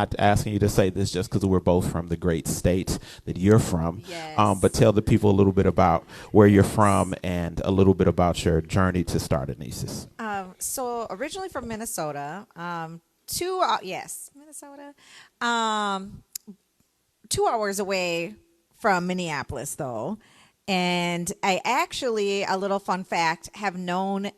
not asking you to say this just because we're both from the great state that you're from. Yes. But tell the people a little bit about where you're from and a little bit about your journey to start Anesis. So originally from Minnesota, Minnesota, 2 hours away from Minneapolis, though. And I actually, a little fun fact, have known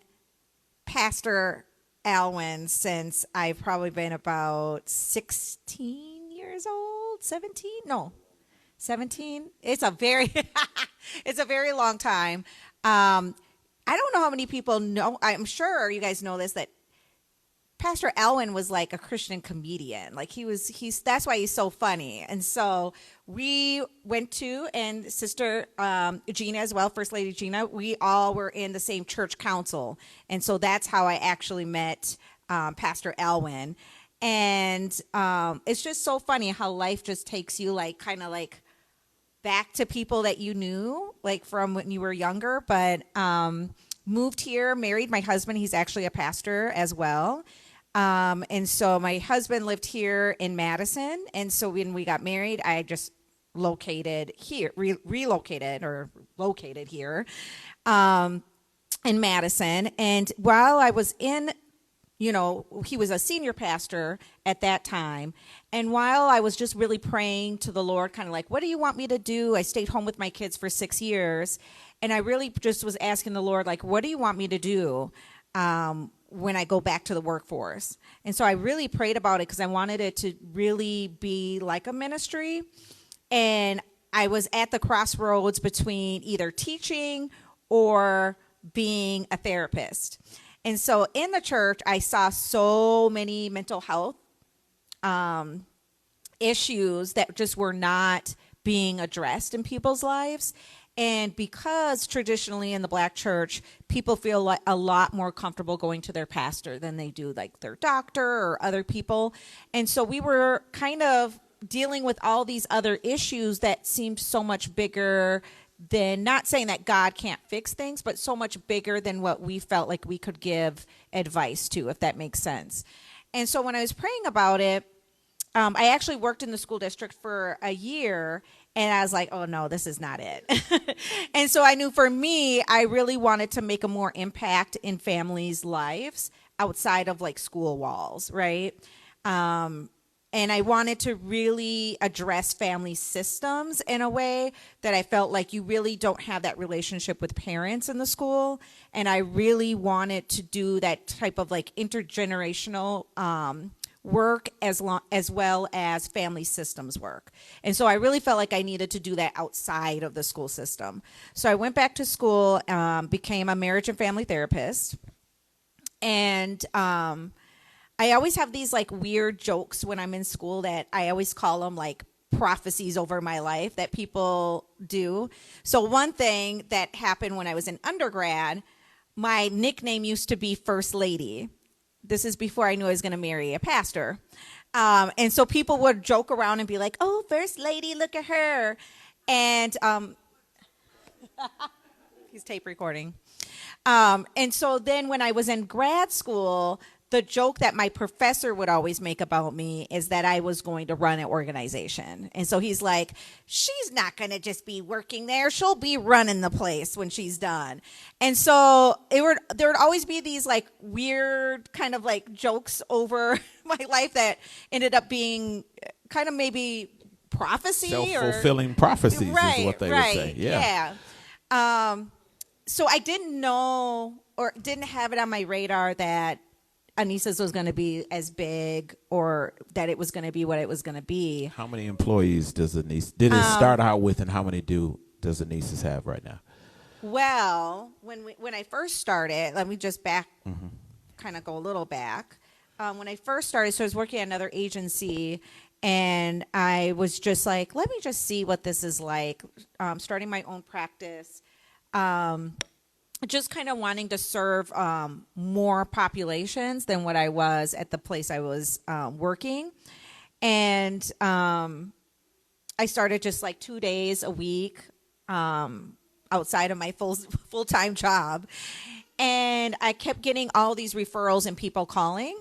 Pastor Alwyn since I've probably been about 16 years old, 17? No, 17. It's a very, it's a very long time. I don't know how many people know. I'm sure you guys know this, that Pastor Alwyn was like a Christian comedian. Like that's why he's so funny. And so we went to, and Sister Gina as well, First Lady Gina, we all were in the same church council. And so that's how I actually met Pastor Alwyn. And it's just so funny how life just takes you like kind of like back to people that you knew, like from when you were younger. But moved here, married my husband. He's actually a pastor as well. And so my husband lived here in Madison. And so when we got married, I just relocated here, in Madison. And while I was in, he was a senior pastor at that time. And while I was just really praying to the Lord, kind of like, what do you want me to do? I stayed home with my kids for 6 years. And I really just was asking the Lord, like, what do you want me to do? When I go back to the workforce. And so I really prayed about it because I wanted it to really be like a ministry. And I was at the crossroads between either teaching or being a therapist. And so in the church, I saw so many mental health issues that just were not being addressed in people's lives. And because traditionally in the Black church, people feel like a lot more comfortable going to their pastor than they do like their doctor or other people. And so we were kind of dealing with all these other issues that seemed so much bigger than, not saying that God can't fix things, but so much bigger than what we felt like we could give advice to, if that makes sense. And so when I was praying about it, I actually worked in the school district for a year. And I was like, oh, no, this is not it. And so I knew for me, I really wanted to make a more impact in families' lives outside of like school walls, right? And I wanted to really address family systems in a way that I felt like you really don't have that relationship with parents in the school. And I really wanted to do that type of like intergenerational work as well as family systems work. And so I really felt like I needed to do that outside of the school system. So I went back to school, became a marriage and family therapist. And I always have these like weird jokes when I'm in school that I always call them like prophecies over my life that people do. So one thing that happened when I was in undergrad, my nickname used to be First Lady. This is before I knew I was going to marry a pastor. And so people would joke around and be like, oh, First Lady, look at her. And he's tape recording. And so then when I was in grad school, the joke that my professor would always make about me is that I was going to run an organization. And so he's like, she's not going to just be working there. She'll be running the place when she's done. And so there would always be these like weird kind of like jokes over my life that ended up being kind of maybe prophecy. Self-fulfilling prophecies right, is what they right, would say. Yeah. So I didn't know or didn't have it on my radar that Anesis was going to be as big or that it was going to be what it was going to be. How many employees does Anesis, did it start out with, and how many does Anesis have right now? Well, when I first started, let me just kind of go a little back. When I first started, so I was working at another agency, and I was just like, let me just see what this is like, starting my own practice. Just kind of wanting to serve more populations than what I was at the place I was working. And I started just like 2 days a week outside of my full-time job. And I kept getting all these referrals and people calling.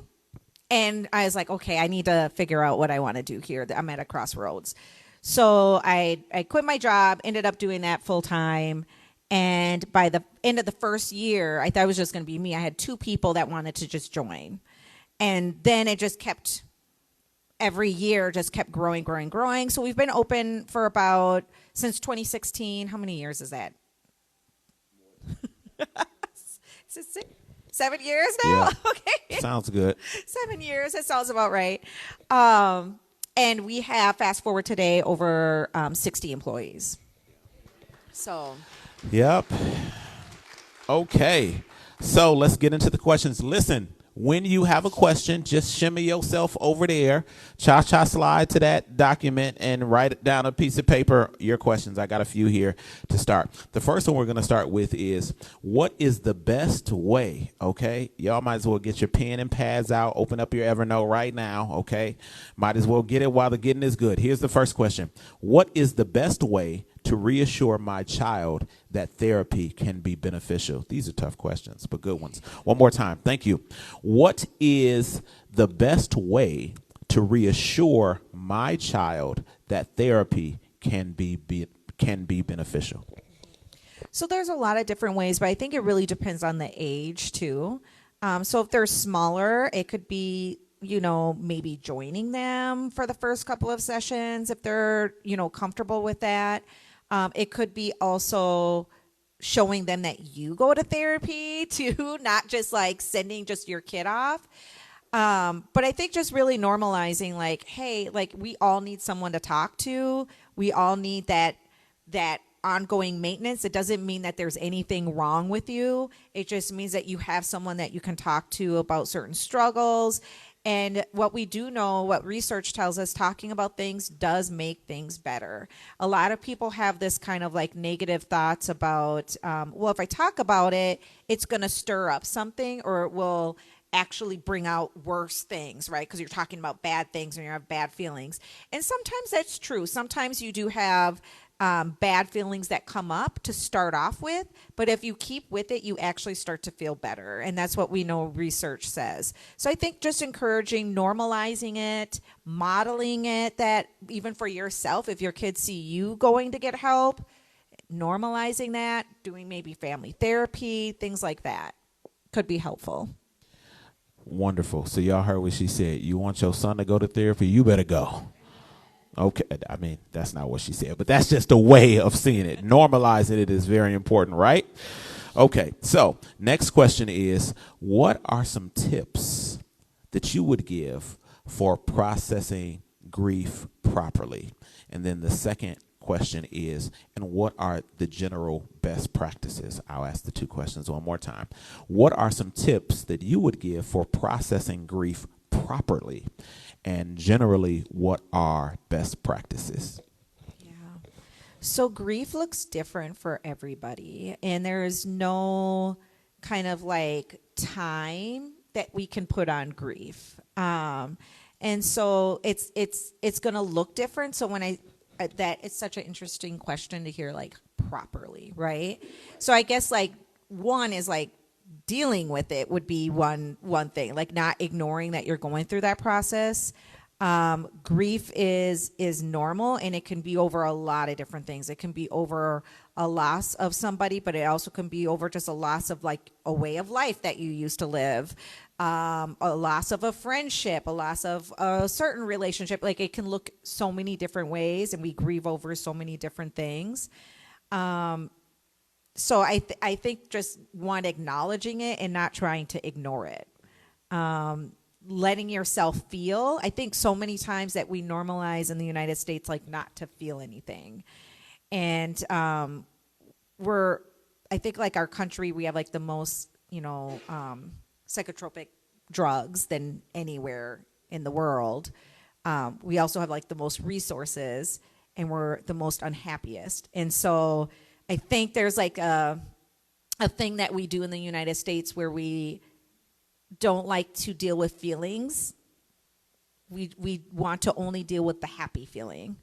And I was like, okay, I need to figure out what I want to do here. I'm at a crossroads. So I quit my job, ended up doing that full time. And by the end of the first year, I thought it was just going to be me. I had 2 people that wanted to just join. And then it just kept, every year just kept growing, growing, growing. So we've been open for about, since 2016. How many years is that? Is it 6, 7 years now? Yeah. Okay. Sounds good. 7 years. That sounds about right. And we have, fast forward today, over 60 employees. So. Yep. Okay. So let's get into the questions. Listen, when you have a question, just shimmy yourself over there, cha-cha slide to that document and write it down on a piece of paper, your questions. I got a few here to start. The first one we're going to start with is, what is the best way, okay? Y'all might as well get your pen and pads out, open up your Evernote right now, okay? Might as well get it while the getting is good. Here's the first question. What is the best way to reassure my child that therapy can be beneficial? These are tough questions, but good ones. One more time. Thank you. What is the best way to reassure my child that therapy can be beneficial? So there's a lot of different ways, but I think it really depends on the age too. So if they're smaller, it could be, maybe joining them for the first couple of sessions if they're, comfortable with that. It could be also showing them that you go to therapy too, not just like sending just your kid off. But I think just really normalizing, like, hey, like, we all need someone to talk to. We all need that ongoing maintenance. It doesn't mean that there's anything wrong with you. It just means that you have someone that you can talk to about certain struggles. And what we do know, what research tells us, talking about things does make things better. A lot of people have this kind of like negative thoughts about, if I talk about it, it's going to stir up something, or it will actually bring out worse things, right? Because you're talking about bad things and you have bad feelings. And sometimes that's true. Sometimes you do have bad feelings that come up to start off with, but if you keep with it, you actually start to feel better. And that's what we know research says. So I think just encouraging, normalizing it, modeling it, that even for yourself, if your kids see you going to get help, normalizing that, doing maybe family therapy, things like that could be helpful. Wonderful. So y'all heard what she said. You want your son to go to therapy, you better go. Okay, I mean, that's not what she said, but that's just a way of seeing it. Normalizing it is very important, right? Okay, so next question is, what are some tips that you would give for processing grief properly? And then the second question is, and what are the general best practices? I'll ask the 2 questions one more time. What are some tips that you would give for processing grief properly? And generally, what are best practices? Yeah. So grief looks different for everybody, and there is no kind of like time that we can put on grief. And so it's going to look different. So when that it's such an interesting question to hear, like, properly, right? So I guess like one is like dealing with it would be one thing, like not ignoring that you're going through that process. Grief is normal, and it can be over a lot of different things. It can be over a loss of somebody, but it also can be over just a loss of like a way of life that you used to live, a loss of a friendship, a loss of a certain relationship. Like, it can look so many different ways, and we grieve over so many different things. So I think just acknowledging it and not trying to ignore it. Letting yourself feel. I think so many times that we normalize in the United States, like, not to feel anything. And I think like our country, we have like the most, psychotropic drugs than anywhere in the world. We also have like the most resources, and we're the most unhappiest. And so I think there's like a thing that we do in the United States where we don't like to deal with feelings. We want to only deal with the happy feeling.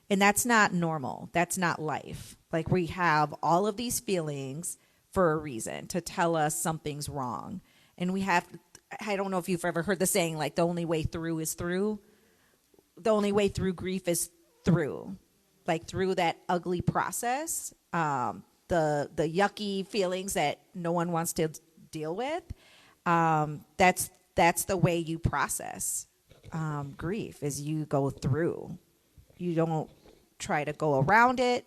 And that's not normal. That's not life. Like, we have all of these feelings for a reason, to tell us something's wrong. And we have I don't know if you've ever heard the saying, like, the only way through is through. The only way through grief is through, like through that ugly process, the yucky feelings that no one wants to deal with. That's the way you process grief, is you go through. You don't try to go around it.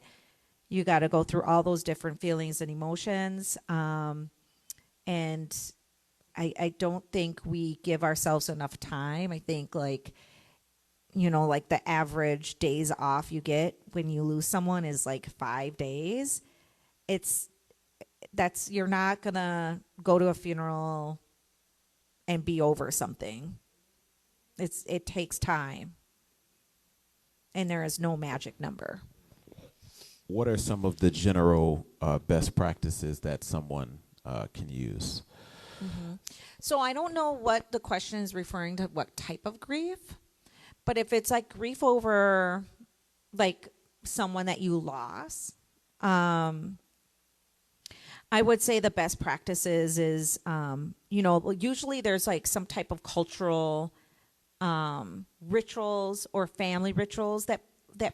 You got to go through all those different feelings and emotions. And I don't think we give ourselves enough time. I think, like, like the average days off you get when you lose someone is like 5 days. You're not gonna go to a funeral and be over something. It takes time, and there is no magic number. What are some of the general best practices that someone can use? Mm-hmm. So I don't know what the question is referring to, what type of grief. But if it's like grief over, like, someone that you lost, I would say the best practices is, usually there's like some type of cultural rituals or family rituals that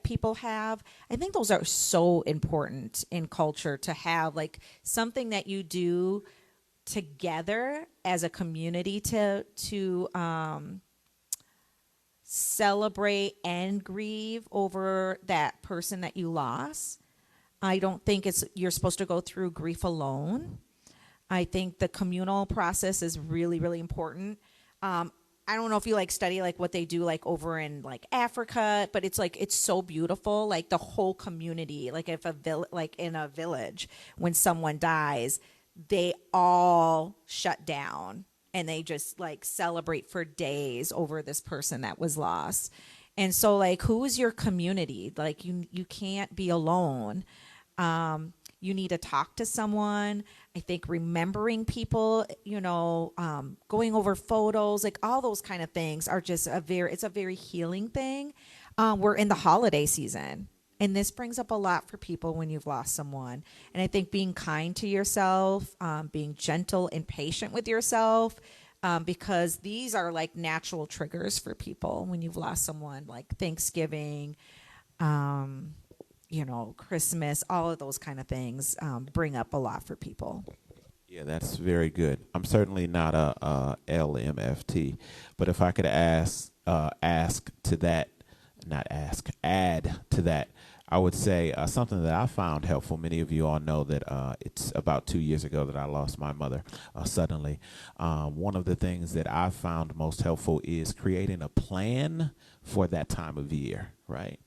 people have. I think those are so important in culture, to have like something that you do together as a community to celebrate and grieve over that person that you lost. I don't think you're supposed to go through grief alone. I think the communal process is really, really important. I don't know if you like study like what they do like over in like Africa, but it's so beautiful. Like the whole community, like if like in a village, when someone dies, they all shut down and they just like celebrate for days over this person that was lost. And so, like, who is your community? Like, you can't be alone. You need to talk to someone. I think remembering people, going over photos, like all those kind of things are just it's a very healing thing. We're in the holiday season, and this brings up a lot for people when you've lost someone. And I think being kind to yourself, being gentle and patient with yourself, because these are like natural triggers for people when you've lost someone, like Thanksgiving, Christmas, all of those kind of things bring up a lot for people. Yeah, that's very good. I'm certainly not a LMFT, but if I could add to that, I would say something that I found helpful. Many of you all know that it's about 2 years ago that I lost my mother suddenly. One of the things that I found most helpful is creating a plan for that time of year, right?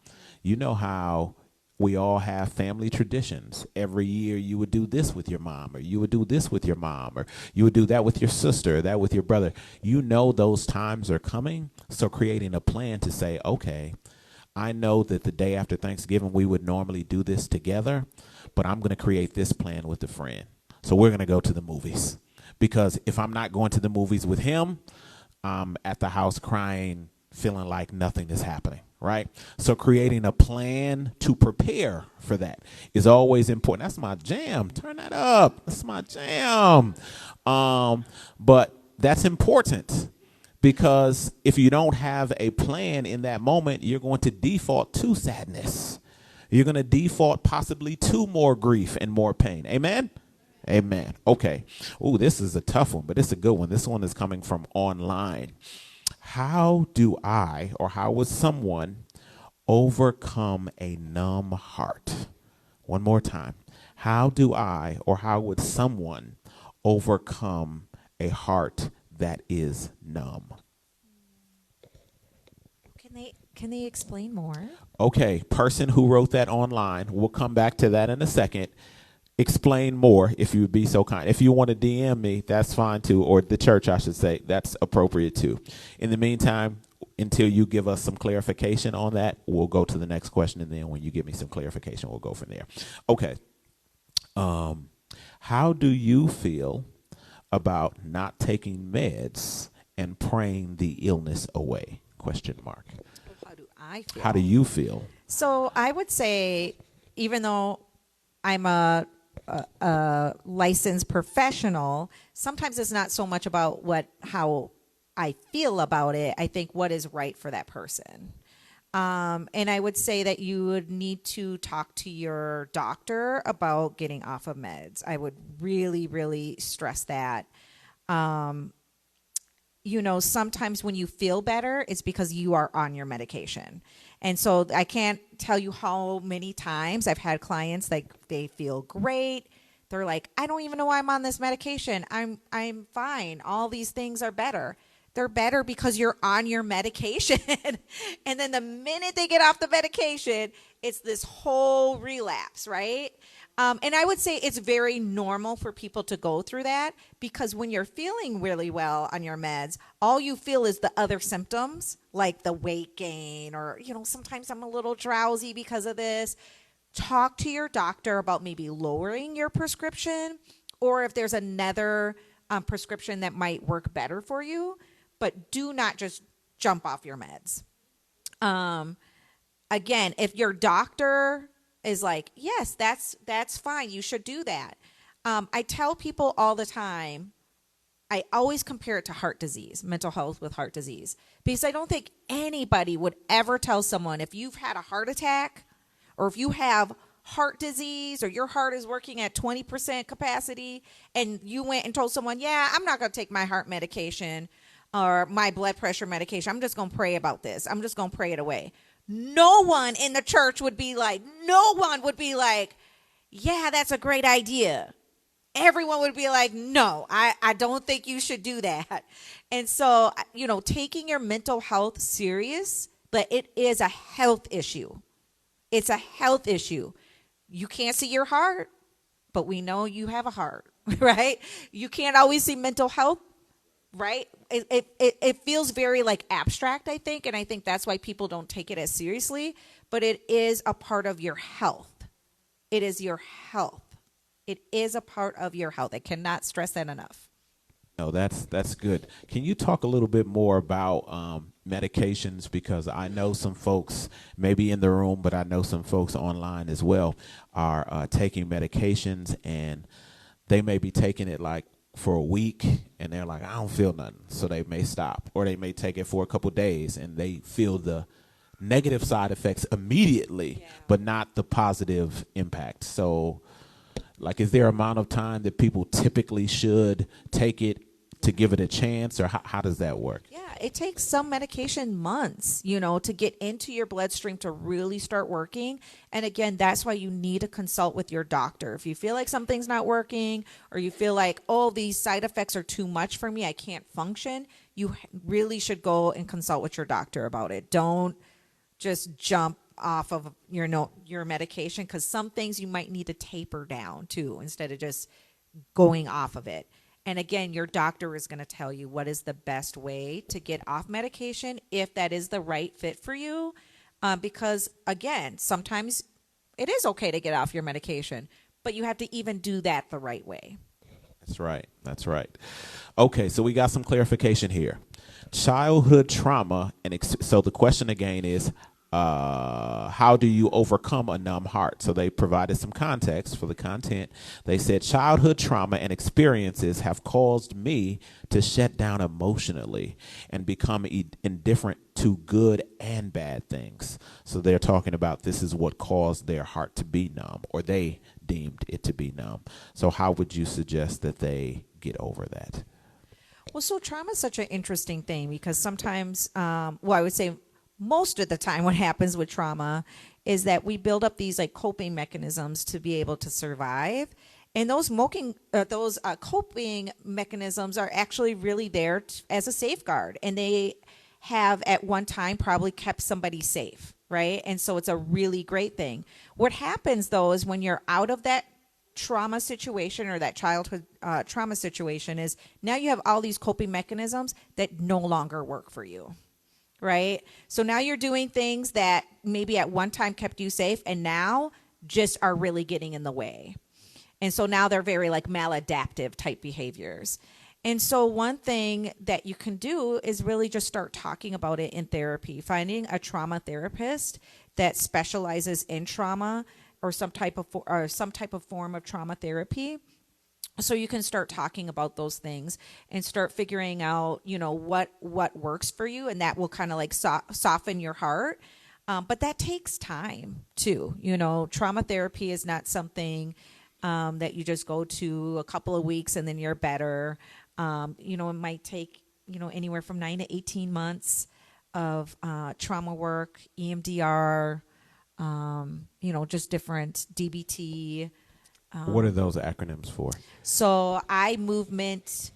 You know how we all have family traditions. Every year you would do this with your mom, or you would do this with your mom, or you would do that with your sister, or that with your brother. You know those times are coming, so creating a plan to say, okay, I know that the day after Thanksgiving we would normally do this together, but I'm going to create this plan with a friend. So we're going to go to the movies, because if I'm not going to the movies with him, I'm at the house crying, feeling like nothing is happening, right? So creating a plan to prepare for that is always important. That's my jam. Turn that up. That's my jam. But that's important, because if you don't have a plan in that moment, you're going to default to sadness. You're going to default possibly to more grief and more pain. Amen? Amen. Okay. Oh, this is a tough one, but it's a good one. This one is coming from online. How do I, or how would someone overcome a numb heart? One more time. How do I, or how would someone overcome a heart that is numb? Can they explain more? Okay, person who wrote that online, we'll come back to that in a second. Explain more, if you would be so kind. If you want to DM me, that's fine too, or the church, I should say, that's appropriate too. In the meantime, until you give us some clarification on that, we'll go to the next question, and then when you give me some clarification, we'll go from there. Okay. How do you feel about not taking meds and praying the illness away? Question mark. How do I feel? How do you feel? So I would say, even though I'm a a licensed professional, sometimes it's not so much about how I feel about it. I think what is right for that person. And I would say that you would need to talk to your doctor about getting off of meds. I would really, really stress that. Sometimes when you feel better, it's because you are on your medication. And so I can't tell you how many times I've had clients like they feel great. They're like, I don't even know why I'm on this medication. I'm fine. All these things are better. They're better because you're on your medication. And then the minute they get off the medication, it's this whole relapse, right? And I would say it's very normal for people to go through that, because when you're feeling really well on your meds, all you feel is the other symptoms, like the weight gain, or, sometimes I'm a little drowsy because of this. Talk to your doctor about maybe lowering your prescription, or if there's another prescription that might work better for you, but do not just jump off your meds. Again, if your doctor is like, yes, that's fine, you should do that. I tell people all the time, I always compare it to heart disease, mental health with heart disease, because I don't think anybody would ever tell someone, if you've had a heart attack or if you have heart disease or your heart is working at 20% capacity and you went and told someone, yeah, I'm not going to take my heart medication or my blood pressure medication. I'm just going to pray about this. I'm just going to pray it away. No one in the church would be like, yeah, that's a great idea. Everyone would be like, no, I don't think you should do that. And so, taking your mental health serious, but it is a health issue. It's a health issue. You can't see your heart, but we know you have a heart, right? You can't always see mental health, right? It feels very like abstract, I think, and I think that's why people don't take it as seriously, but it is a part of your health. It is your health. It is a part of your health. I cannot stress that enough. No, that's good. Can you talk a little bit more about medications? Because I know some folks, maybe in the room, but I know some folks online as well, are taking medications, and they may be taking it like for a week, and they're like, I don't feel nothing, so they may stop, or they may take it for a couple days, and they feel the negative side effects immediately, but not the positive impact. So, like, is there an amount of time that people typically should take it to give it a chance, or how does that work? Yeah, it takes some medication months, to get into your bloodstream to really start working. And again, that's why you need to consult with your doctor. If you feel like something's not working, or you feel like, oh, these side effects are too much for me, I can't function, you really should go and consult with your doctor about it. Don't just jump off of your medication, because some things you might need to taper down too, instead of just going off of it. And again, your doctor is going to tell you what is the best way to get off medication, if that is the right fit for you. Because again, sometimes it is okay to get off your medication, but you have to even do that the right way. That's right. Okay, so we got some clarification here. Childhood trauma, so the question again is, how do you overcome a numb heart? So they provided some context for the content. They said, childhood trauma and experiences have caused me to shut down emotionally and become indifferent to good and bad things. So they're talking about this is what caused their heart to be numb, or they deemed it to be numb. So how would you suggest that they get over that? Well, so trauma is such an interesting thing, because sometimes, I would say most of the time what happens with trauma is that we build up these like coping mechanisms to be able to survive. And those coping mechanisms are actually really there as a safeguard. And they have at one time probably kept somebody safe, right? And so it's a really great thing. What happens though is when you're out of that trauma situation, or that childhood trauma situation, is now you have all these coping mechanisms that no longer work for you. Right? So now you're doing things that maybe at one time kept you safe, and now just are really getting in the way. And so now they're very like maladaptive type behaviors. And so one thing that you can do is really just start talking about it in therapy, finding a trauma therapist that specializes in trauma or some type of form of trauma therapy. So you can start talking about those things and start figuring out, what works for you, and that will kind of like soften your heart. But that takes time too. Trauma therapy is not something that you just go to a couple of weeks and then you're better. It might take, anywhere from 9 to 18 months of trauma work, EMDR, just different DBT. What are those acronyms for? So eye movement,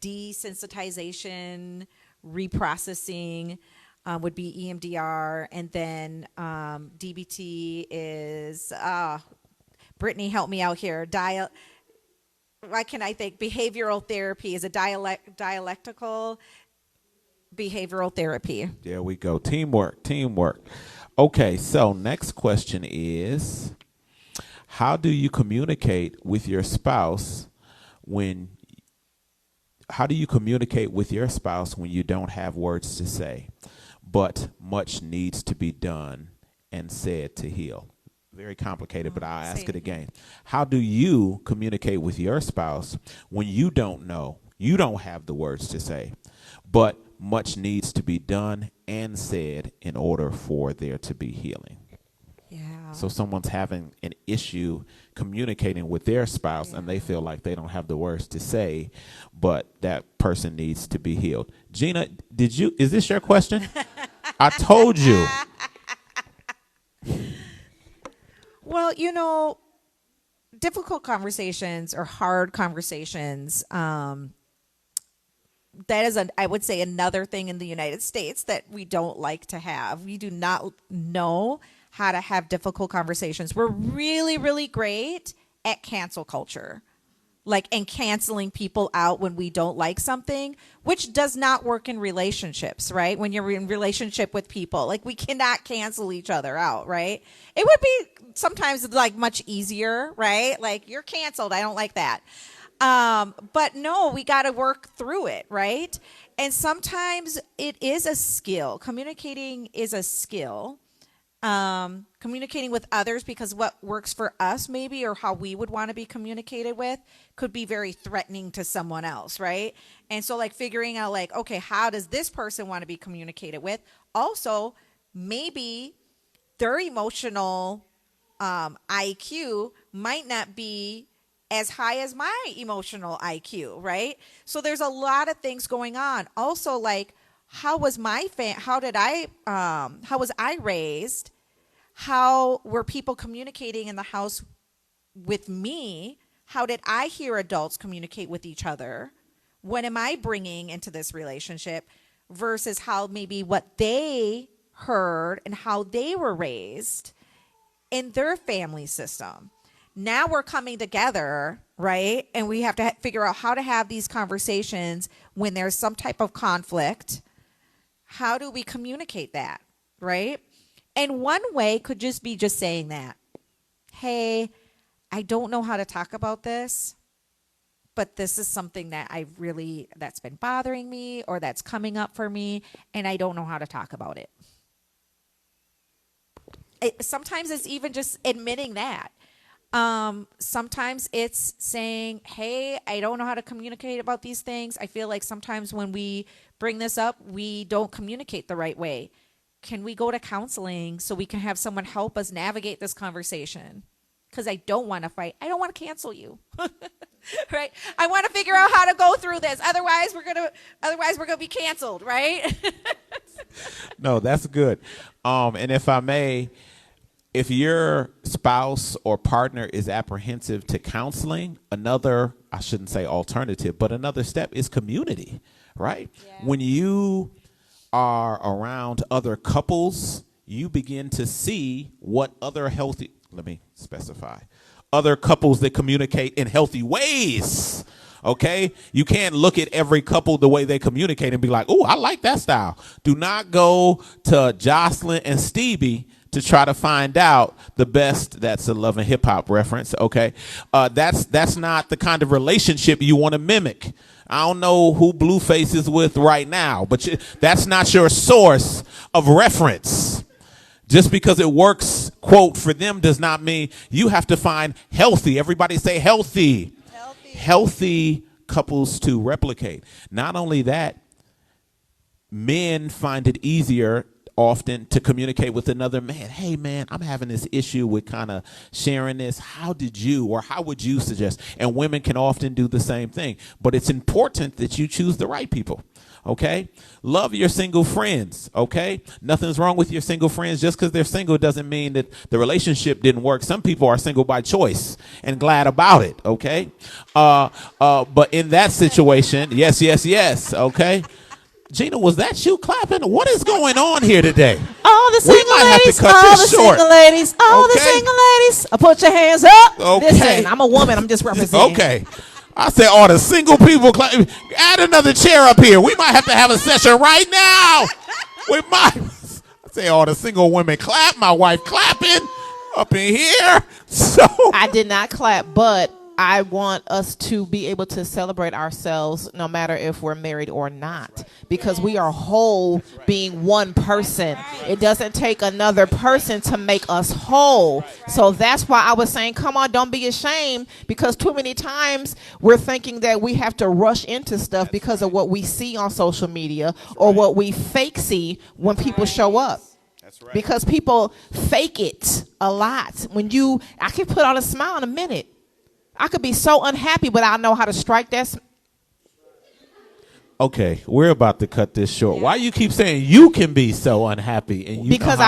desensitization, reprocessing would be EMDR. And then DBT is, Brittany, help me out here. Why can I think? Behavioral therapy is a dialectical behavioral therapy. There we go. Teamwork. Okay, so next question is, how do you communicate with your spouse when you don't have words to say, but much needs to be done and said to heal? Very complicated, but I'll ask it again. How do you communicate with your spouse when you don't have the words to say, but much needs to be done and said in order for there to be healing? Yeah. So someone's having an issue communicating with their spouse, and they feel like they don't have the words to say, but that person needs to be healed. Gina, is this your question? I told you. Well, difficult conversations or hard conversations, that is, I would say, another thing in the United States that we don't like to have. We do not know how to have difficult conversations. We're really, really great at cancel culture, and canceling people out when we don't like something, which does not work in relationships, right? When you're in relationship with people, we cannot cancel each other out, right? It would be sometimes much easier, right? You're canceled. I don't like that. But no, we got to work through it, right? And sometimes it is a skill. Communicating is a skill. Communicating with others, because what works for us maybe, or how we would want to be communicated with, could be very threatening to someone else, right? And so figuring out okay, how does this person want to be communicated with? Also, maybe their emotional IQ might not be as high as my emotional IQ, right? So there's a lot of things going on. Also, how was how was I raised? How were people communicating in the house with me? How did I hear adults communicate with each other? What am I bringing into this relationship versus how maybe what they heard and how they were raised in their family system? Now we're coming together, right? And we have to figure out how to have these conversations when there's some type of conflict. How do we communicate that, right? And one way could just be saying that, hey, I don't know how to talk about this, but this is something that that's been bothering me, or that's coming up for me, and I don't know how to talk about it. Sometimes it's even just admitting that. Sometimes it's saying, hey, I don't know how to communicate about these things. I feel like sometimes when we bring this up, we don't communicate the right way. Can we go to counseling so we can have someone help us navigate this conversation? Because I don't want to fight. I don't want to cancel you. Right? I want to figure out how to go through this. Otherwise we're gonna be canceled, right? No, that's good. And if I may, if your spouse or partner is apprehensive to counseling, another, I shouldn't say alternative, but another step is community, right? Yeah. When you are around other couples, you begin to see what other other couples that communicate in healthy ways. Okay? You can't look at every couple the way they communicate and be like, oh, I like that style. Do not go to Jocelyn and Stevie to try to find out the best. That's a Love and Hip Hop reference. Okay? That's not the kind of relationship you want to mimic. I don't know who Blueface is with right now, but that's not your source of reference. Just because it works quote for them does not mean you have to find healthy. Everybody say healthy. Healthy couples to replicate. Not only that, men find it easier often to communicate with another man. Hey, man, I'm having this issue with kind of sharing this. How would you suggest? And women can often do the same thing. But it's important that you choose the right people. Okay? Love your single friends. Okay? Nothing's wrong with your single friends. Just because they're single doesn't mean that the relationship didn't work. Some people are single by choice and glad about it. Okay? But in that situation, yes. Okay? Gina, was that you clapping? What is going on here today? All the single ladies, all the single ladies, all the single ladies. Put your hands up. Okay. Listen, I'm a woman. I'm just representing. Okay. I said all the single people clapping. Add another chair up here. We might have to have a session right now. We might. I say all the single women clap. My wife clapping up in here. So I did not clap, but I want us to be able to celebrate ourselves no matter if we're married or not, because we are whole being one person. It doesn't take another person to make us whole. So that's why I was saying, come on, don't be ashamed, because too many times we're thinking that we have to rush into stuff because of what we see on social media or what we fake see when people show up. right. Because people fake it a lot. I can put on a smile in a minute. I could be so unhappy, but I know how to strike that. Okay, we're about to cut this short. Why you keep saying you can be so unhappy and you because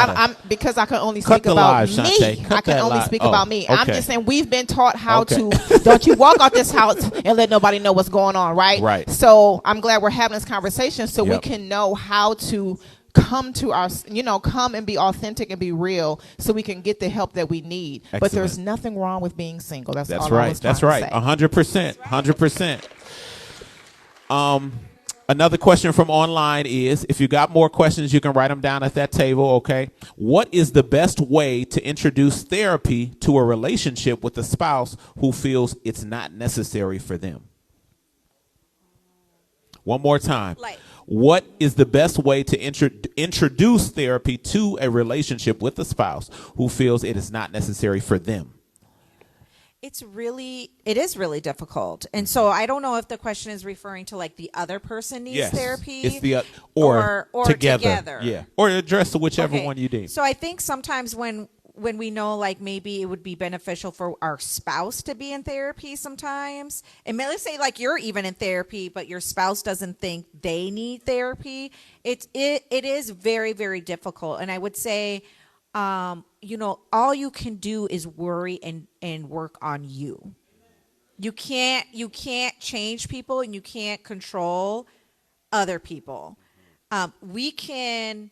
because I can only speak about me. I can only speak about me. Okay. I'm just saying we've been taught how to. Don't you walk out this house and let nobody know what's going on, right? Right. So I'm glad we're having this conversation so we Yep. can know how to come to our, come and be authentic and be real, so we can get the help that we need. Excellent. But there's nothing wrong with being single. That's all right. I was trying That's right. to say. 100%. 100%. Another question from online is, if you got more questions, you can write them down at that table, okay? What is the best way to introduce therapy to a relationship with a spouse who feels it's not necessary for them? One more time. What is the best way to introduce therapy to a relationship with a spouse who feels it is not necessary for them? It is really difficult. And so I don't know if the question is referring to like the other person needs therapy. It's the or together. Yeah. Or address to whichever one you deem. So I think sometimes when we know like maybe it would be beneficial for our spouse to be in therapy sometimes, and let's say like you're even in therapy but your spouse doesn't think they need therapy, it is very, very difficult. And I would say all you can do is worry and work on you. You can't change people and you can't control other people. We can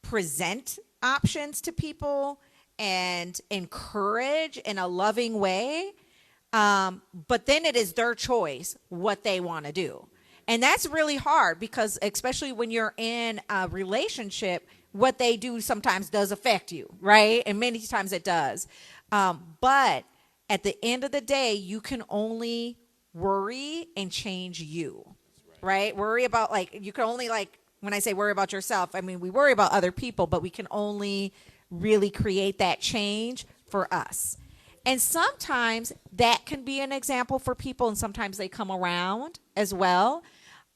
present options to people and encourage in a loving way, but then it is their choice what they want to do. And that's really hard because especially when you're in a relationship, what they do sometimes does affect you, right? And many times it does. But at the end of the day, you can only worry and change you, right? Worry about you can only when I say worry about yourself, I mean, we worry about other people, but we can only really create that change for us. And sometimes that can be an example for people, and sometimes they come around as well.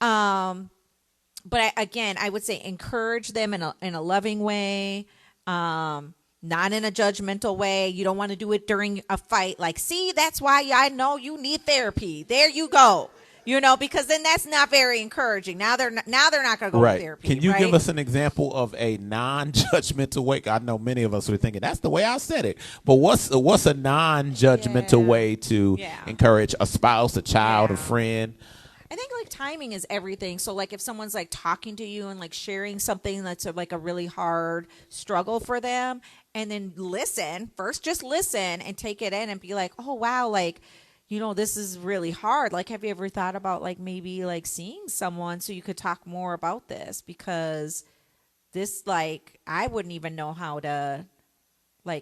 But I would say encourage them in a loving way, not in a judgmental way. You don't want to do it during a fight. Like, see, that's why I know you need therapy. There you go. Because then that's not very encouraging. Now they're not going to go to therapy. Can you give us an example of a non-judgmental way? I know many of us are thinking that's the way I said it. But what's a non-judgmental way to encourage a spouse, a child, a friend? I think timing is everything. So if someone's talking to you and sharing something that's a really hard struggle for them, and then just listen and take it in and be like, oh wow, this is really hard. Have you ever thought about maybe seeing someone so you could talk more about this? Because this I wouldn't even know how to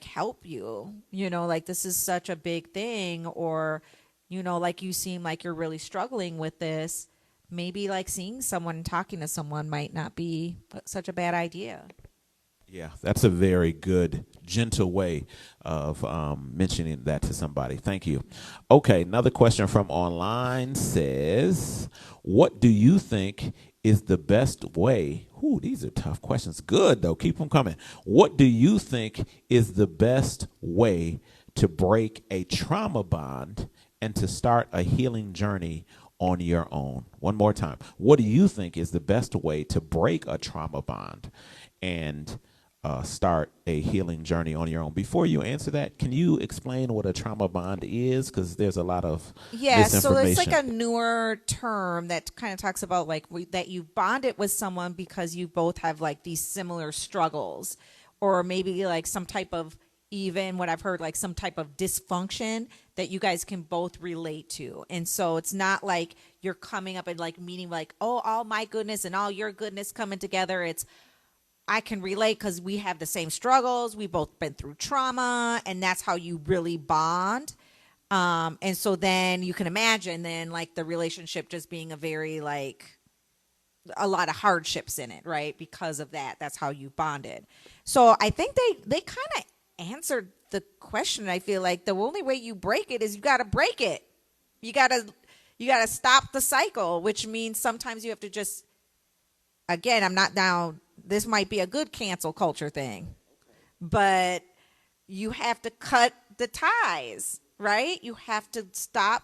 help you. This is such a big thing, or you seem like you're really struggling with this. Maybe seeing someone and talking to someone might not be such a bad idea. Yeah, that's a very good, gentle way of mentioning that to somebody. Thank you. Okay, another question from online says, what do you think is the best way? Ooh, these are tough questions. Good, though. Keep them coming. What do you think is the best way to break a trauma bond and to start a healing journey on your own? One more time. What do you think is the best way to break a trauma bond and start a healing journey on your own? Before you answer that, can you explain what a trauma bond is? Because there's a lot of So it's like misinformation. a newer term that kind of talks about like that you bonded with someone because you both have like these similar struggles, or maybe like some type of, even what I've heard, like some type of dysfunction that you guys can both relate to. And so it's not like you're coming up and like meeting like, oh, all my goodness and all your goodness coming together. It's, I can relate because we have the same struggles. We've both been through trauma, and that's how you really bond. And so then you can imagine then like the relationship just being a very like a lot of hardships in it, right? Because of that, that's how you bonded. So I think they kind of answered the question. I feel like the only way you break it is you got to break it. You got to stop the cycle, which means sometimes you have to just, again, I'm not down. This might be a good cancel culture thing, but you have to cut the ties, right? You have to stop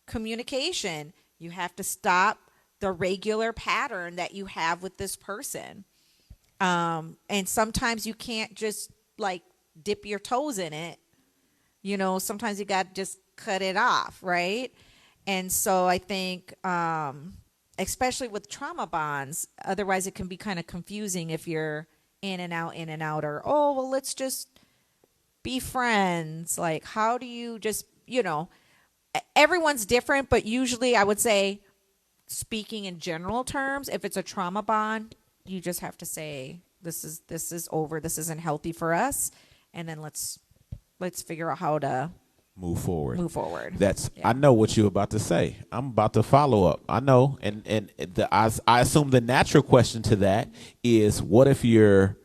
communication. You have to stop the regular pattern that you have with this person. And sometimes you can't just like dip your toes in it. You know, sometimes you got to just cut it off, right? And so I think, especially with trauma bonds, otherwise it can be kind of confusing if you're in and out, or, oh, well, let's just be friends. Like, how do you just, everyone's different, but usually I would say, speaking in general terms, if it's a trauma bond, you just have to say, this is over. This isn't healthy for us. And then let's figure out how to Move forward. That's Yeah. I know what you're about to say. I'm about to follow up. I know, and I assume the natural question to that is, what if you're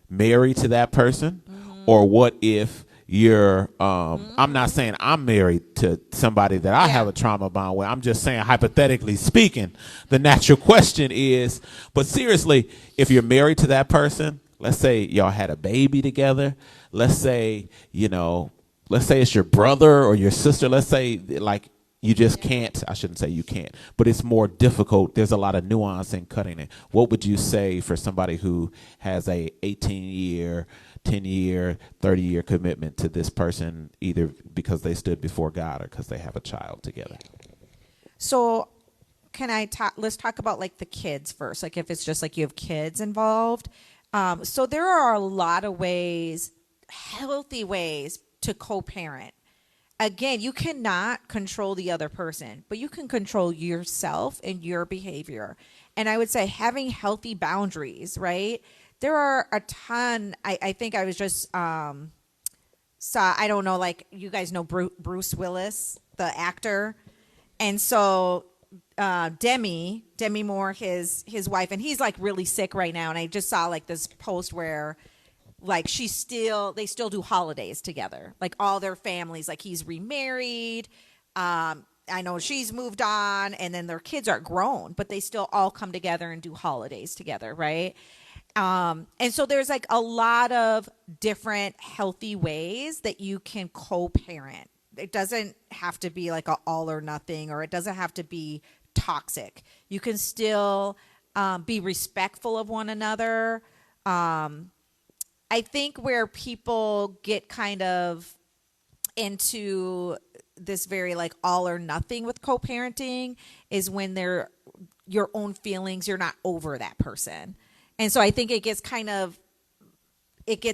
married to that person, or what if you're? I'm not saying I'm married to somebody that I have a trauma bond with. I'm just saying, hypothetically speaking, the natural question is, but seriously, if you're married to that person, let's say y'all had a baby together. Let's say let's say it's your brother or your sister. Let's say like you just can't. I shouldn't say you can't, but it's more difficult. There's a lot of nuance in cutting it. What would you say for somebody who has a 18-year, 10-year, 30-year commitment to this person, either because they stood before God or because they have a child together? So let's talk about like the kids first. Like if it's just like you have kids involved. So there are a lot of ways, healthy ways to co-parent. Again, you cannot control the other person, but you can control yourself and your behavior. And I would say having healthy boundaries, right? There are a ton. I think I was just saw, I don't know, like you guys know Bruce Willis, the actor. And so Demi Moore, his wife, and he's like really sick right now. And I just saw like this post where like they still do holidays together, like all their families, like he's remarried. I know she's moved on, and then their kids are grown, but they still all come together and do holidays together, right? And so there's like a lot of different healthy ways that you can co-parent. It doesn't have to be like a all or nothing, or it doesn't have to be toxic. You can still be respectful of one another. I think where people get kind of into this very like all or nothing with co-parenting is when they're your own feelings, you're not over that person. And so I think it gets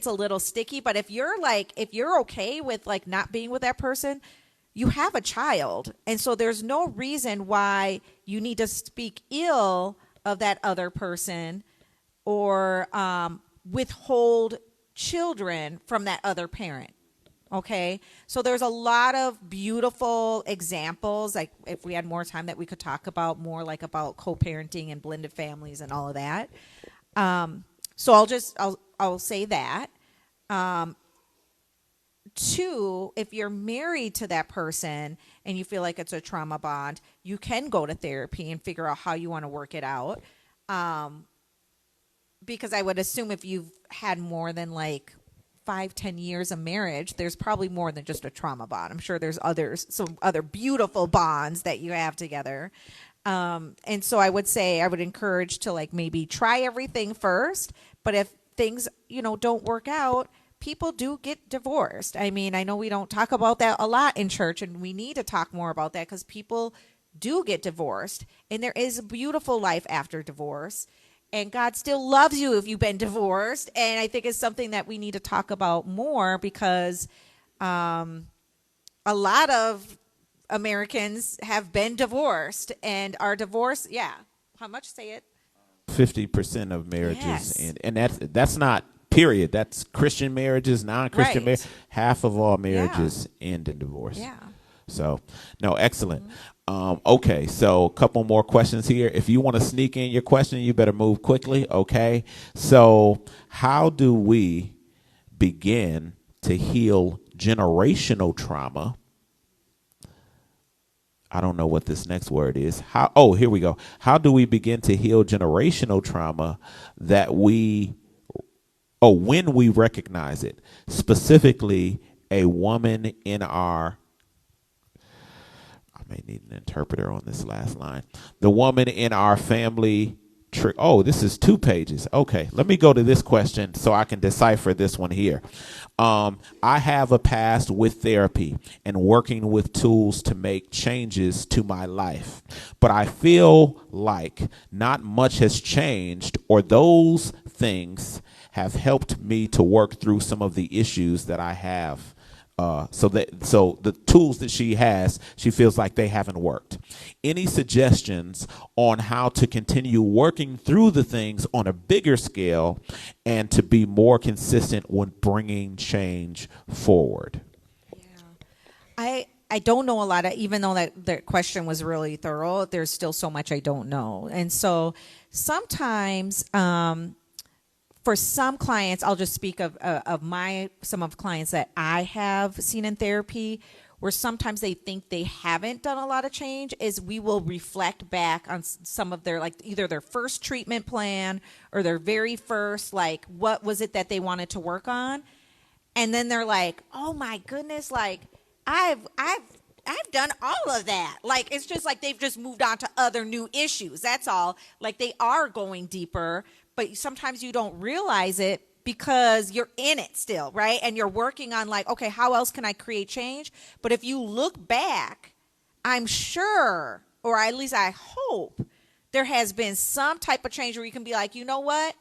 a little sticky, but if you're okay with like not being with that person, you have a child. And so there's no reason why you need to speak ill of that other person or withhold children from that other parent. Okay. So there's a lot of beautiful examples. Like if we had more time that we could talk about more like about co-parenting and blended families and all of that. So I'll say that. Two, if you're married to that person and you feel like it's a trauma bond, you can go to therapy and figure out how you want to work it out. Because I would assume if you've had more than like 5-10 years of marriage, there's probably more than just a trauma bond. I'm sure there's some other beautiful bonds that you have together. And so I would say I would encourage to like maybe try everything first. But if things, don't work out, people do get divorced. I mean, I know we don't talk about that a lot in church, and we need to talk more about that because people do get divorced. And there is a beautiful life after divorce. And God still loves you if you've been divorced. And I think it's something that we need to talk about more because a lot of Americans have been divorced and are divorced. Yeah. How much? Say it. 50% of marriages. Yes. And that's not period. That's Christian marriages, non-Christian marriages. Half of all marriages end in divorce. Yeah. So, no, excellent. Okay, so a couple more questions here. If you want to sneak in your question, you better move quickly, okay? So how do we begin to heal generational trauma? I don't know what this next word is. Here we go. How do we begin to heal generational trauma when we recognize it? Specifically, a woman in our may need an interpreter on this last line. The woman in our family. This is 2 pages. Okay, let me go to this question so I can decipher this one here. I have a past with therapy and working with tools to make changes to my life, but I feel like not much has changed, or those things have helped me to work through some of the issues that I have. So the tools that she has, she feels like they haven't worked. Any suggestions on how to continue working through the things on a bigger scale and to be more consistent when bringing change forward? Yeah. I don't know a lot of, even though that question was really thorough, there's still so much I don't know. And so sometimes, for some clients, I'll just speak of some of clients that I have seen in therapy, where sometimes they think they haven't done a lot of change, is we will reflect back on some of their, like either their first treatment plan or their very first, like what was it that they wanted to work on, and then they're like, oh my goodness, like I've done all of that. Like it's just like they've just moved on to other new issues. That's all. Like they are going deeper. But sometimes you don't realize it because you're in it still, right? And you're working on like, okay, how else can I create change? But if you look back, I'm sure, or at least I hope, there has been some type of change where you can be like, you know what?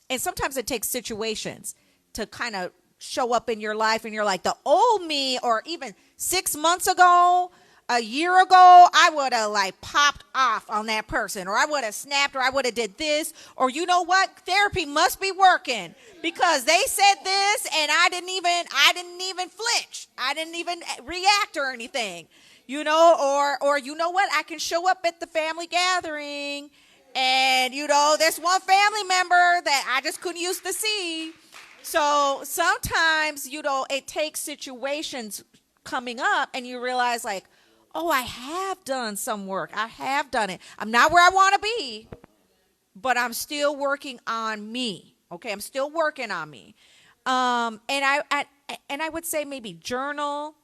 And sometimes it takes situations to kind of show up in your life and you're like, the old me, or even 6 months ago, a year ago, I would have like popped off on that person, or I would have snapped, or I would have did this, or you know what? Therapy must be working because they said this and I didn't even flinch. I didn't even react or anything, or you know what? I can show up at the family gathering and, there's one family member that I just couldn't used to see. So sometimes, it takes situations coming up and you realize like, oh, I have done some work. I have done it. I'm not where I want to be, but I'm still working on me. Okay, I'm still working on me. And I would say maybe journal.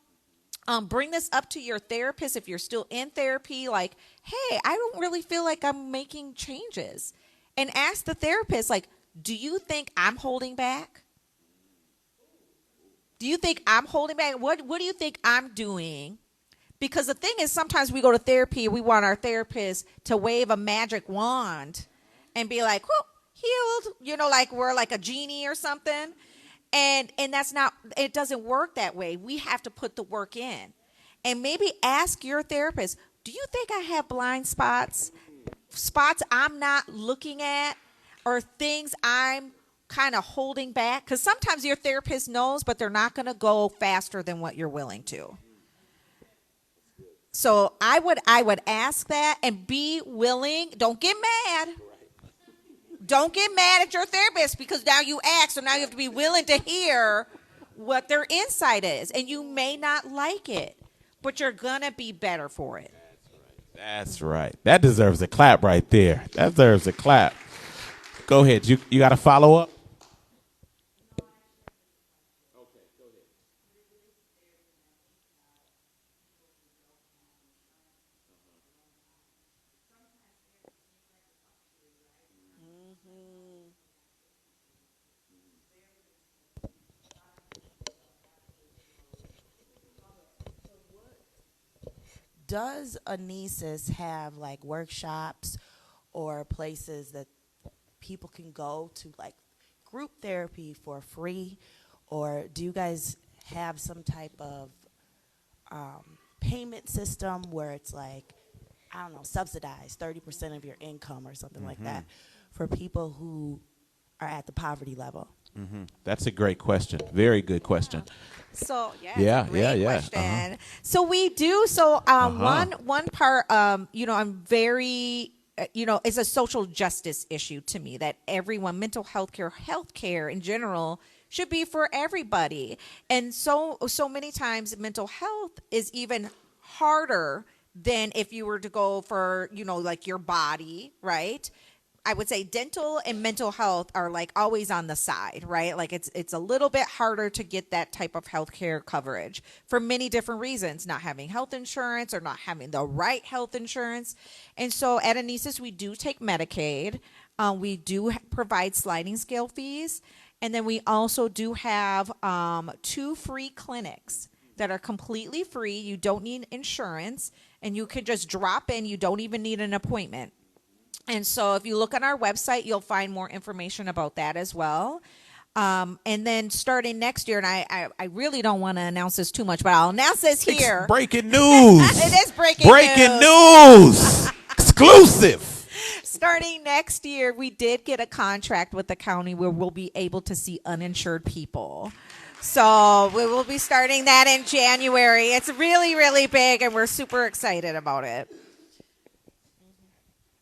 Bring this up to your therapist if you're still in therapy. Like, hey, I don't really feel like I'm making changes. And ask the therapist, like, do you think I'm holding back? Do you think I'm holding back? What do you think I'm doing? Because the thing is, sometimes we go to therapy, we want our therapist to wave a magic wand and be like, whoop, healed, like we're like a genie or something. And that's not, it doesn't work that way. We have to put the work in. And maybe ask your therapist, do you think I have blind spots I'm not looking at, or things I'm kind of holding back? Because sometimes your therapist knows, but they're not going to go faster than what you're willing to. So I would ask that and be willing. Don't get mad. don't get mad at your therapist because now you asked, so now you have to be willing to hear what their insight is. And you may not like it, but you're going to be better for it. That's right. That deserves a clap right there. That deserves a clap. Go ahead. You got a follow-up? Does Anesis have like workshops or places that people can go to, like group therapy for free? Or do you guys have some type of payment system where it's like, I don't know, subsidized 30% of your income or something like that for people who are at the poverty level? That's a great question. Very good question. So Yeah, great yeah. question. So we do. So one part, I'm very, it's a social justice issue to me that everyone, mental health care in general should be for everybody. And so many times mental health is even harder than if you were to go for, like your body, right? I would say dental and mental health are like always on the side, right? Like it's a little bit harder to get that type of healthcare coverage for many different reasons, not having health insurance or not having the right health insurance. And so at Anesis, we do take Medicaid. We do provide sliding scale fees. And then we also do have 2 free clinics that are completely free. You don't need insurance, and you can just drop in. You don't even need an appointment. And so if you look on our website, you'll find more information about that as well. And then starting next year, and I really don't want to announce this too much, but I'll announce this here. It's breaking news. It is breaking news. Exclusive. Starting next year, we did get a contract with the county where we'll be able to see uninsured people. So we will be starting that in January. It's really, really big, and we're super excited about it.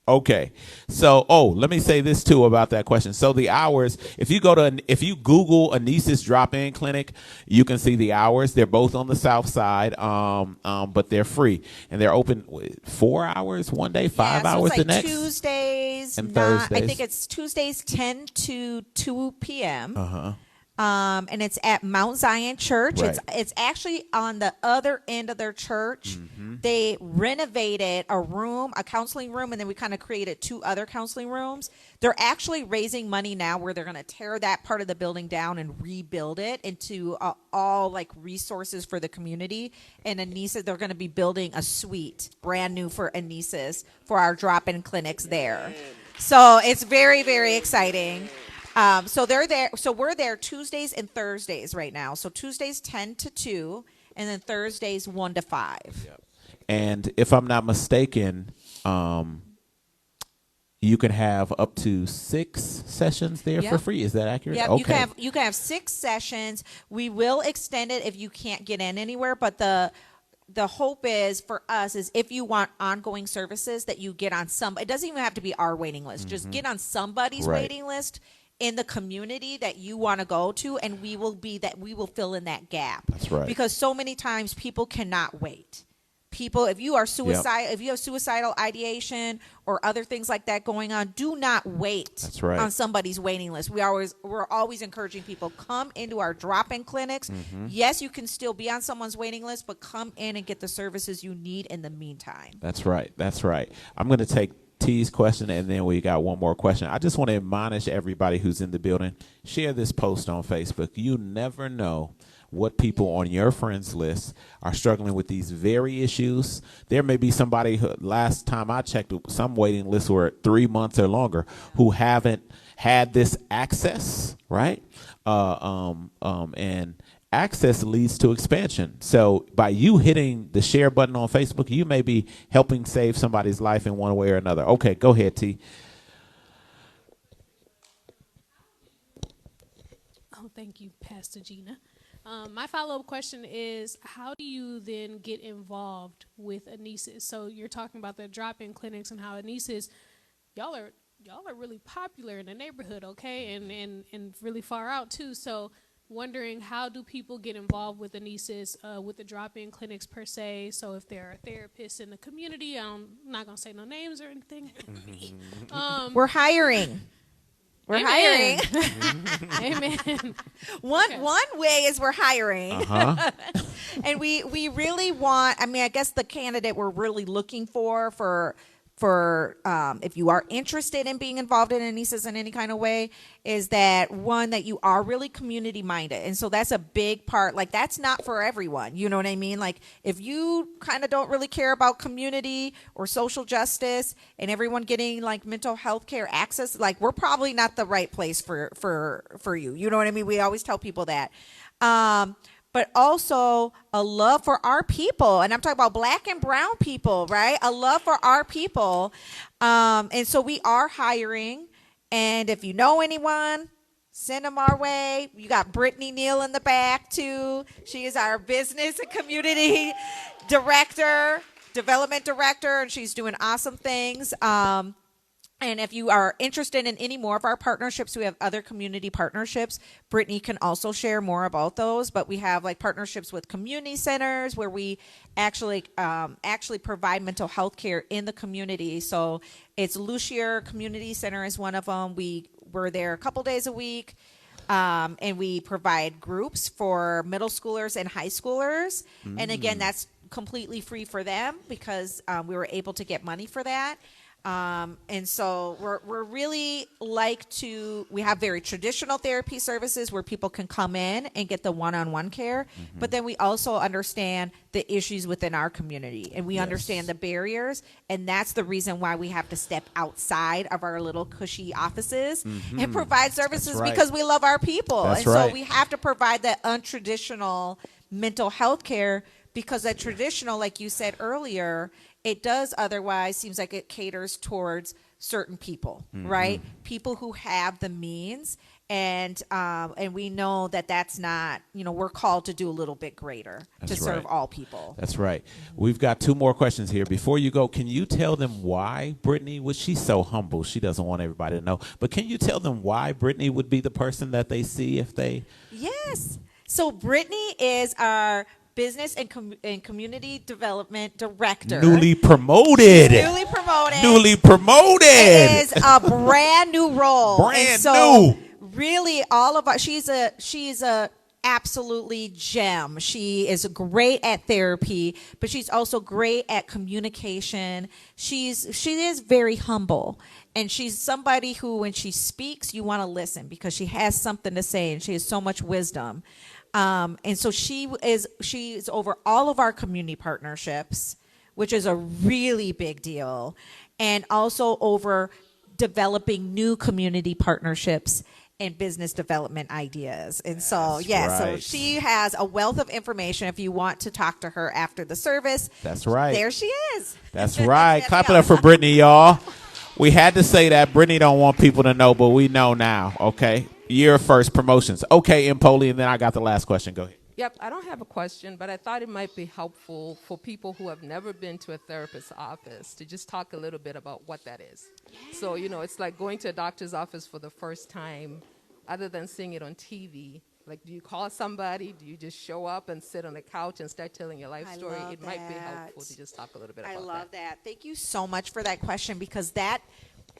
Okay. So, let me say this too about that question. So the hours, if you Google Anesis drop-in clinic, you can see the hours. They're both on the south side, but they're free, and they're open 4 hours one day, 5 hours it's like the next. Tuesdays and Thursdays. I think it's Tuesdays 10 to 2 p.m. And it's at Mount Zion Church. Right. It's actually on the other end of their church. They renovated a counseling room, and then we kind of created 2 other counseling rooms. They're actually raising money now where they're going to tear that part of the building down and rebuild it into all like resources for the community. And Anesis, they're going to be building a suite brand new for Anesis for our drop-in clinics there. So it's very, very exciting. So they're there. So we're there Tuesdays and Thursdays right now. So Tuesdays 10 to 2, and then Thursdays 1 to 5. Yep. And if I'm not mistaken, you can have up to 6 sessions there for free. Is that accurate? Yeah, okay. you can have 6 sessions. We will extend it if you can't get in anywhere, but the hope is for us is if you want ongoing services that you get on some. It doesn't even have to be our waiting list. Just get on somebody's waiting list in the community that you want to go to, and we will fill in that gap. That's right. Because so many times people cannot wait. People, if you are if you have suicidal ideation or other things like that going on, do not wait. That's right. On somebody's waiting list. We're always encouraging people, come into our drop-in clinics. Yes, you can still be on someone's waiting list, but come in and get the services you need in the meantime. That's right. I'm going to take T's question, and then we got one more question. I just want to admonish everybody who's in the building, share this post on Facebook. You never know what people on your friends list are struggling with these very issues. There may be somebody who, last time I checked, some waiting lists were 3 months or longer, who haven't had this access, right? And access leads to expansion. So by you hitting the share button on Facebook, you may be helping save somebody's life in one way or another. Okay, go ahead, T. Oh, thank you, Pastor Gina. My follow-up question is, how do you then get involved with Anesis? So you're talking about the drop-in clinics and how Anesis, y'all y'all are really popular in the neighborhood, okay, and really far out too. So wondering, how do people get involved with Anesis, with the drop-in clinics per se? So if there are therapists in the community, I'm not gonna say no names or anything. We're hiring. We're Amen. hiring. Amen. One way is we're hiring. Uh-huh. And we really want, I mean, I guess the candidate we're really looking for if you are interested in being involved in Anesis in any kind of way, is that one, that you are really community minded. And so that's a big part. Like, that's not for everyone. You know what I mean? Like, if you kind of don't really care about community or social justice and everyone getting like mental health care access, like, we're probably not the right place for you. You know what I mean? We always tell people that. But also a love for our people. And I'm talking about black and brown people, right? A love for our people. And so we are hiring. And if you know anyone, send them our way. You got Brittany Neal in the back, too. She is our business and community director, development director, and she's doing awesome things. And if you are interested in any more of our partnerships, we have other community partnerships. Brittany can also share more about those, but we have like partnerships with community centers where we actually provide mental health care in the community. So it's Lucier Community Center is one of them. We're there a couple days a week. And we provide groups for middle schoolers and high schoolers. And again, that's completely free for them because we were able to get money for that. And so we're really we have very traditional therapy services where people can come in and get the one-on-one care, but then we also understand the issues within our community and we understand the barriers. And that's the reason why we have to step outside of our little cushy offices and provide services because we love our people. So we have to provide that untraditional mental health care because that traditional, like you said earlier, it does otherwise seems like it caters towards certain people, right? People who have the means, and we know that that's not, we're called to do a little bit greater to serve all people. That's right. We've got 2 more questions here. Before you go, can you tell them why Brittany she's so humble, she doesn't want everybody to know, but can you tell them why Brittany would be the person that they see if they... Yes. So Brittany is our Business and Community Development Director. Newly promoted. It is a brand new role. Brand new. Really, all of us. She's a absolutely gem. She is great at therapy, but she's also great at communication. She is very humble, and she's somebody who, when she speaks, you want to listen because she has something to say, and she has so much wisdom. And so she's over all of our community partnerships, which is a really big deal, and also over developing new community partnerships and business development ideas. And so, so she has a wealth of information if you want to talk to her after the service. That's right. There she is. That's right. Clap it up for Brittany, y'all. We had to say that. Brittany don't want people to know, but we know now, okay? Year first promotions. Okay, Impoli, and then I got the last question. Go ahead. Yep, I don't have a question, but I thought it might be helpful for people who have never been to a therapist's office to just talk a little bit about what that is. Yeah. So, it's like going to a doctor's office for the first time, other than seeing it on TV. Like, do you call somebody? Do you just show up and sit on the couch and start telling your life story? It might be helpful to just talk a little bit about that. I love that. Thank you so much for that question, because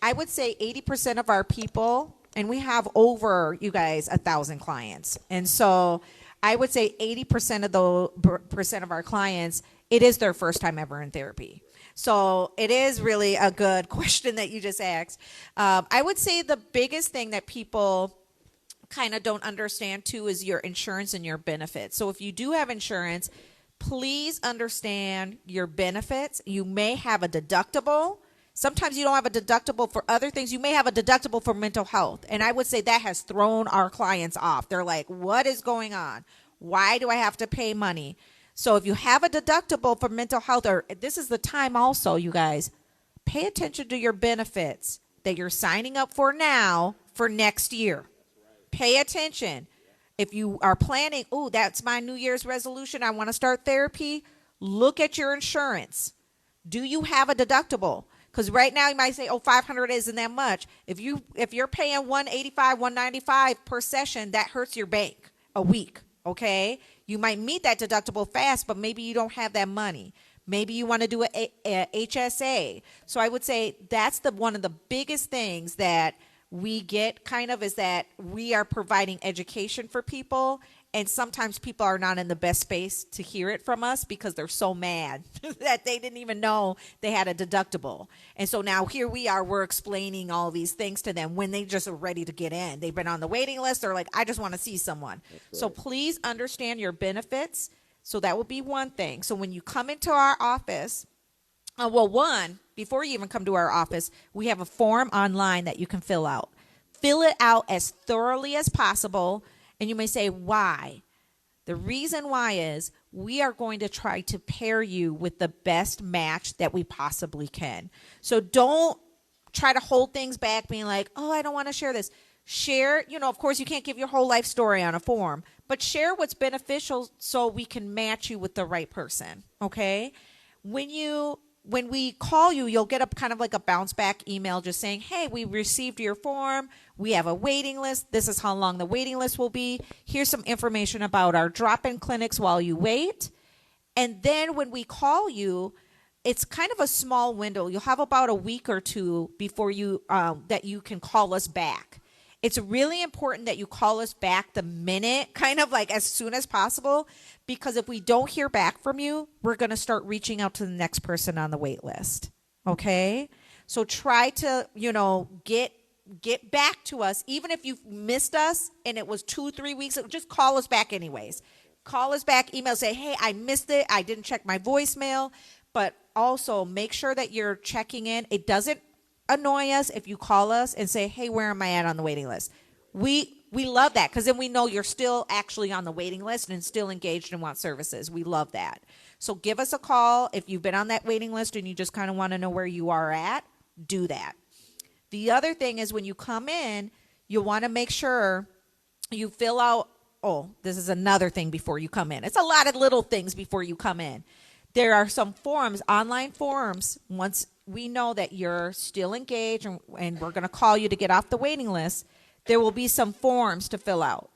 I would say 80% of our people, and we have over, you guys, 1,000 clients. And so I would say 80% of our clients, it is their first time ever in therapy. So it is really a good question that you just asked. I would say the biggest thing that people kind of don't understand too is your insurance and your benefits. So if you do have insurance, please understand your benefits. You may have a deductible. Sometimes you don't have a deductible for other things. You may have a deductible for mental health. And I would say that has thrown our clients off. They're like, what is going on? Why do I have to pay money? So if you have a deductible for mental health, or this is the time also, you guys, pay attention to your benefits that you're signing up for now for next year. Pay attention. If you are planning, that's my New Year's resolution, I want to start therapy, look at your insurance. Do you have a deductible? Because right now you might say, oh, 500 isn't that much. If you're paying 185, 195 per session, that hurts your bank a week, okay? You might meet that deductible fast, but maybe you don't have that money. Maybe you want to do a HSA. So I would say that's one of the biggest things that we get kind of is that we are providing education for people, and sometimes people are not in the best space to hear it from us because they're so mad that they didn't even know they had a deductible. And so now here we are, we're explaining all these things to them when they just are ready to get in. They've been on the waiting list. They're like, I just want to see someone. So please understand your benefits. So that would be one thing. So when you come into our office, before you even come to our office, we have a form online that you can fill out. Fill it out as thoroughly as possible. And you may say, why? The reason why is we are going to try to pair you with the best match that we possibly can. So don't try to hold things back being like, oh, I don't want to share this. Share, of course you can't give your whole life story on a form, but share what's beneficial so we can match you with the right person, okay? When we call you, you'll get a kind of like a bounce back email just saying, hey, we received your form. We have a waiting list. This is how long the waiting list will be. Here's some information about our drop-in clinics while you wait. And then when we call you, it's kind of a small window. You'll have about a week or two before that you can call us back. It's really important that you call us back the minute, kind of like as soon as possible, because if we don't hear back from you, we're going to start reaching out to the next person on the wait list. Okay? So try to, get back to us. Even if you've missed us and it was 2-3 weeks, just call us back anyways. Call us back, email, say, hey, I missed it. I didn't check my voicemail. But also make sure that you're checking in. It doesn't annoy us if you call us and say, hey, where am I at on the waiting list? We love that because then we know you're still actually on the waiting list and still engaged and want services. We love that. So give us a call if you've been on that waiting list and you just kind of want to know where you are at. Do that. The other thing is when you come in, you'll want to make sure you fill out, this is another thing before you come in. It's a lot of little things before you come in. There are some forms, online forms, once we know that you're still engaged and we're going to call you to get off the waiting list, there will be some forms to fill out.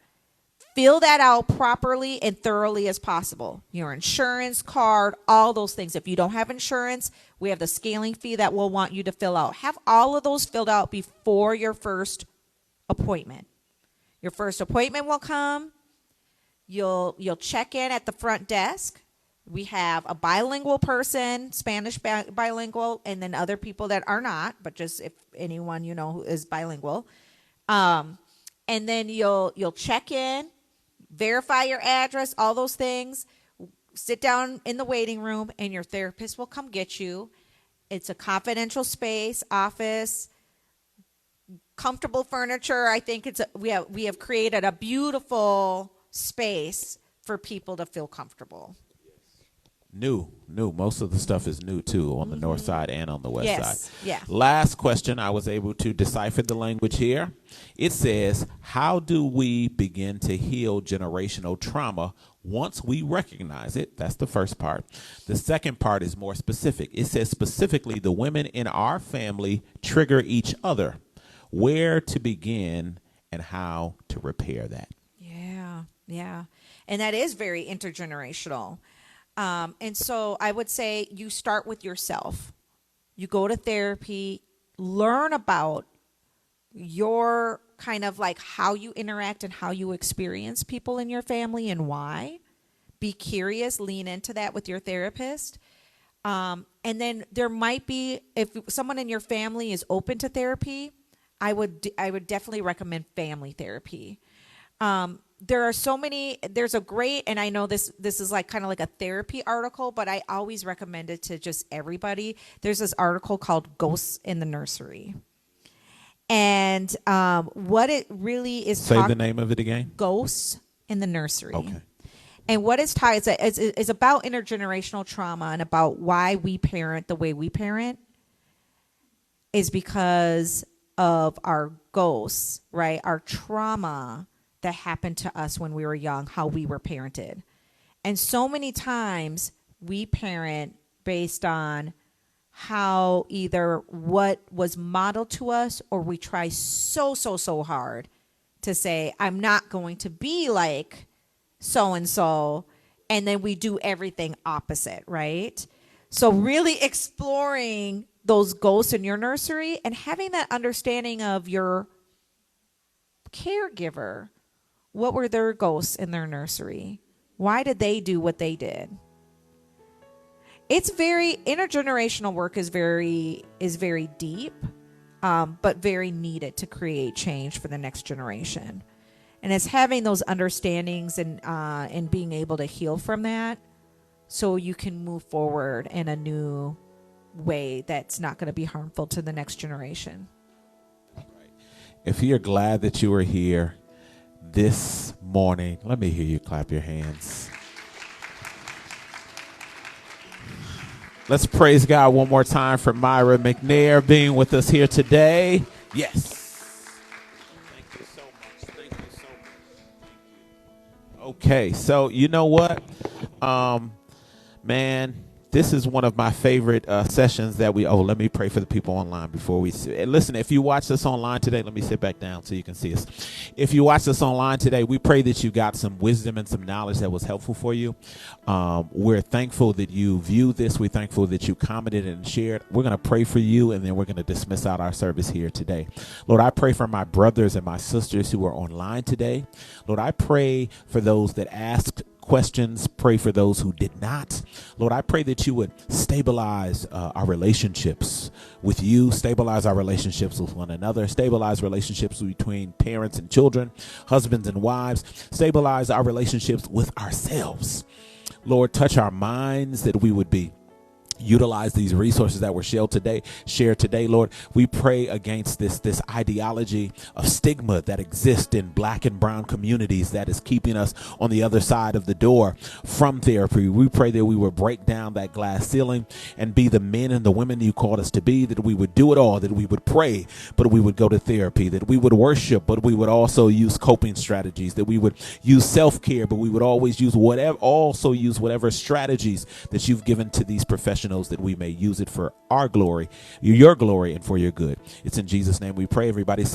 Fill that out properly and thoroughly as possible. Your insurance card, all those things. If you don't have insurance, we have the scaling fee that we'll want you to fill out. Have all of those filled out before your first appointment. Your first appointment will come. You'll check in at the front desk. We have a bilingual person, Spanish bilingual, and then other people that are not, but just if anyone who is bilingual. And then you'll check in, verify your address, all those things. Sit down in the waiting room, and your therapist will come get you. It's a confidential space, office, comfortable furniture. I think we have created a beautiful space for people to feel comfortable. New. Most of the stuff is new, too, on the north side and on the west side. Yeah. Last question. I was able to decipher the language here. It says, how do we begin to heal generational trauma once we recognize it? That's the first part. The second part is more specific. It says specifically the women in our family trigger each other. Where to begin and how to repair that? Yeah. And that is very intergenerational. And so I would say you start with yourself. You go to therapy, learn about your kind of like how you interact and how you experience people in your family and why. Be curious, lean into that with your therapist. And then there might be, if someone in your family is open to therapy, I would definitely recommend family therapy. There are so many, there's a great, and I know this is like kind of like a therapy article, but I always recommend it to just everybody. There's this article called Ghosts in the Nursery. And what it really is. Say the name of it again. Ghosts in the Nursery. Okay. And what it's tied, it's about intergenerational trauma and about why we parent the way we parent is because of our ghosts, right? Our trauma that happened to us when we were young, how we were parented. And so many times we parent based on how either what was modeled to us, or we try so hard to say, I'm not going to be like so and so, and then we do everything opposite, right? So really exploring those ghosts in your nursery and having that understanding of your caregiver. What were their ghosts in their nursery? Why did they do what they did? It's very intergenerational work is very deep, but very needed to create change for the next generation. And it's having those understandings and being able to heal from that, so you can move forward in a new way that's not going to be harmful to the next generation. If you're glad that you are here this morning, let me hear you clap your hands. Let's praise God one more time for Myra McNair being with us here today. Yes. Thank you so much. Thank you so much. Okay, so you know what? Man, this is one of my favorite sessions that let me pray for the people online before we listen. If you watch this online today, let me sit back down so you can see us. If you watch this online today, we pray that you got some wisdom and some knowledge that was helpful for you. We're thankful that you viewed this. We're thankful that you commented and shared. We're going to pray for you, and then we're going to dismiss out our service here today. Lord, I pray for my brothers and my sisters who are online today. Lord, I pray for those that asked questions, pray for those who did not. Lord, I pray that you would stabilize our relationships with you, stabilize our relationships with one another, stabilize relationships between parents and children, husbands and wives, stabilize our relationships with ourselves. Lord, touch our minds that we would utilize these resources that were shared today. Lord, we pray against this ideology of stigma that exists in black and brown communities that is keeping us on the other side of the door from therapy. We pray that we would break down that glass ceiling and be the men and the women you called us to be, that we would do it all, that we would pray, but we would go to therapy, that we would worship, but we would also use coping strategies, that we would use self-care, but we would always use whatever strategies that you've given to these professionals, that we may use it for our glory, your glory, and for your good. It's in Jesus' name we pray. Everybody say